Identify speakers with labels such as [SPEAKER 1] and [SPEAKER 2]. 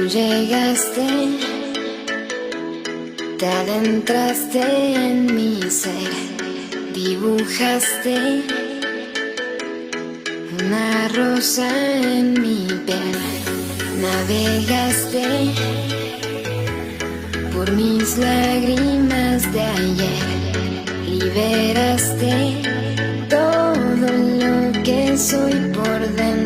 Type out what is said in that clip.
[SPEAKER 1] llegaste, te adentraste en mi ser, dibujaste una rosa en mi piel, navegaste por mis lágrimas de ayer, liberaste todo lo que soy por dentro.